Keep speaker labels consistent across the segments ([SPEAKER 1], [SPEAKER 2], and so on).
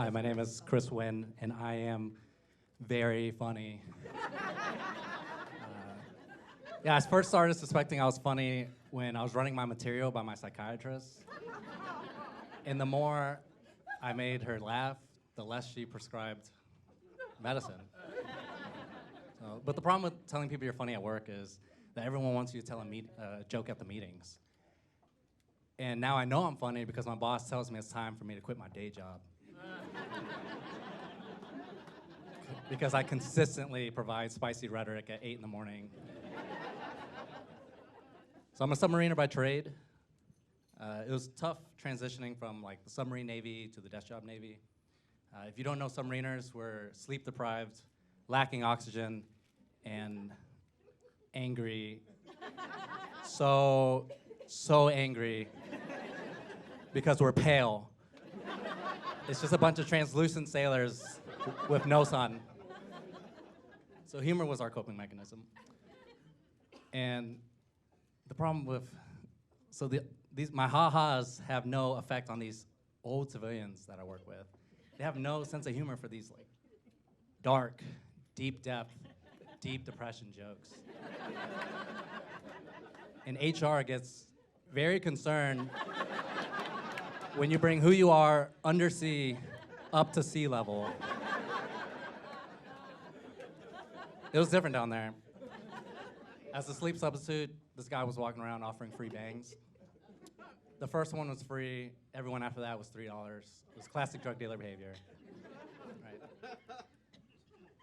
[SPEAKER 1] Hi, my name is Chris Huynh, and I am very funny. Yeah, I first started suspecting I was funny when I was running my material by my psychiatrist. And the more I made her laugh, the less she prescribed medicine. But the problem with telling people you're funny at work is that everyone wants you to tell a joke at the meetings. And now I know I'm funny because my boss tells me it's time for me to quit my day job. Because I consistently provide spicy rhetoric at 8 in the morning. So I'm a submariner by trade. It was tough transitioning from like the submarine Navy to the desk job Navy. If you don't know submariners, we're sleep deprived, lacking oxygen, and angry. So angry because we're pale. It's just a bunch of translucent sailors with no sun. So humor was our coping mechanism. And the problem with, my ha-has have no effect on these old civilians that I work with. They have no sense of humor for these like dark, deep depth, deep depression jokes. And HR gets very concerned when you bring who you are undersea up to sea level. It was different down there. As a sleep substitute, this guy was walking around offering free bangs. The first one was free. Everyone after that was $3. It was classic drug dealer behavior. Right.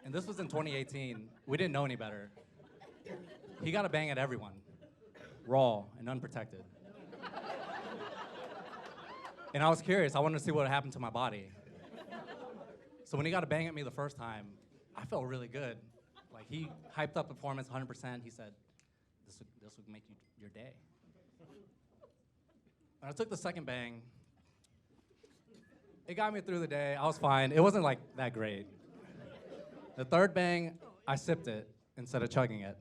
[SPEAKER 1] And this was in 2018. We didn't know any better. He got a bang at everyone, raw and unprotected. And I was curious. I wanted to see what happened to my body. So when he got a bang at me the first time, I felt really good. Like, he hyped up the performance 100%. He said, this would make your day. When I took the second bang, it got me through the day. I was fine. It wasn't like that great. The third bang, I sipped it instead of chugging it.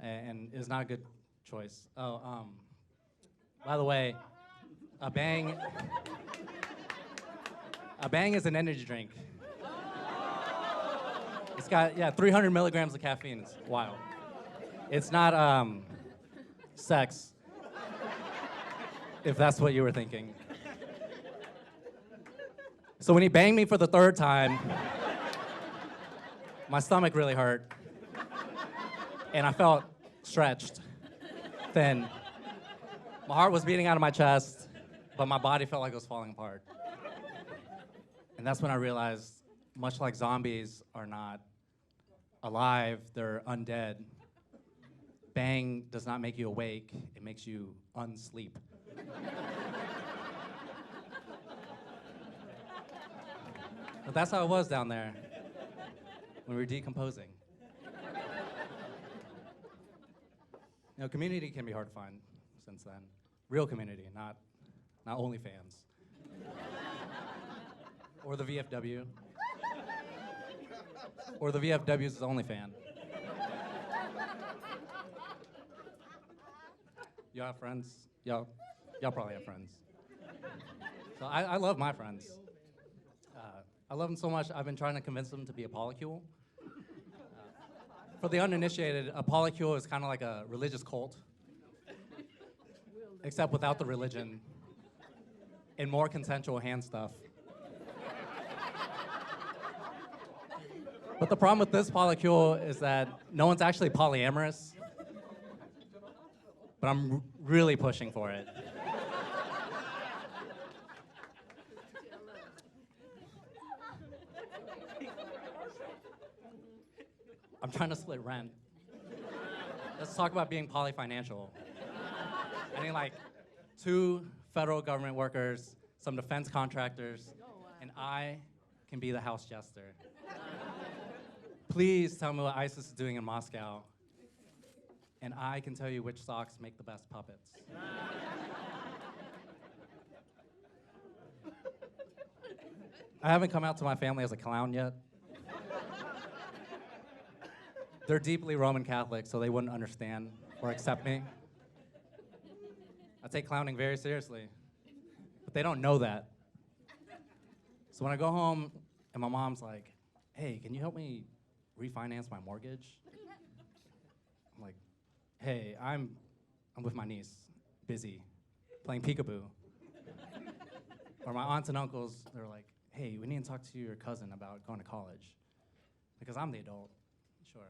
[SPEAKER 1] And it was not a good choice. By the way, a bang is an energy drink. It's got, 300 milligrams of caffeine. It's wild. It's not sex, if that's what you were thinking. So when he banged me for the third time, my stomach really hurt. And I felt stretched, thin. My heart was beating out of my chest, but my body felt like it was falling apart. And that's when I realized, much like zombies are not alive, they're undead. Bang does not make you awake, it makes you unsleep. But that's how it was down there when we were decomposing. You know, community can be hard to find since then. Real community, not OnlyFans. Or the VFW. Or the VFW's OnlyFan. Y'all have friends? Y'all probably have friends. So I love my friends. I love them so much, I've been trying to convince them to be a polycule. For the uninitiated, a polycule is kind of like a religious cult, except without the religion and more consensual hand stuff. But the problem with this polycule is that no one's actually polyamorous, but I'm really pushing for it. I'm trying to split rent. Let's talk about being polyfinancial. I need like 2 federal government workers, some defense contractors, and I can be the house jester. Please tell me what ISIS is doing in Moscow, and I can tell you which socks make the best puppets. I haven't come out to my family as a clown yet. They're deeply Roman Catholic, so they wouldn't understand or accept me. I take clowning very seriously, but they don't know that. So when I go home and my mom's like, hey, can you help me refinance my mortgage? I'm like, hey, I'm with my niece, busy, playing peekaboo. Or my aunts and uncles, they're like, hey, we need to talk to your cousin about going to college. Because I'm the adult, sure.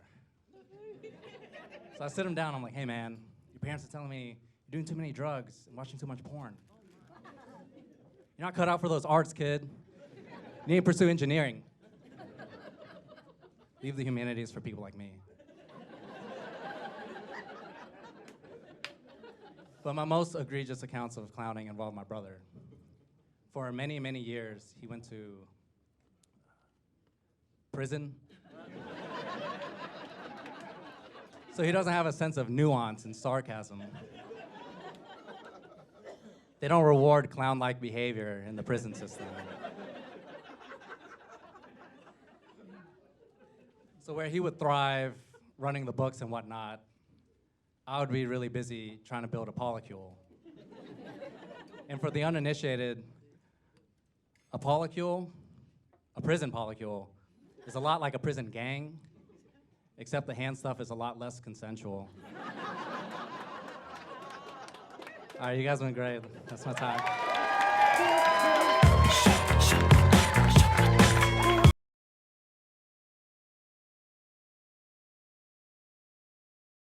[SPEAKER 1] So I sit them down, I'm like, hey man, your parents are telling me you're doing too many drugs and watching too much porn. You're not cut out for those arts, kid. You need to pursue engineering. Leave the humanities for people like me. But my most egregious accounts of clowning involve my brother. For many, many years, he went to prison. So he doesn't have a sense of nuance and sarcasm. They don't reward clown-like behavior in the prison system. So where he would thrive running the books and whatnot, I would be really busy trying to build a polycule. And for the uninitiated, a polycule, a prison polycule, is a lot like a prison gang, except the hand stuff is a lot less consensual. All right, you guys went great. That's my time.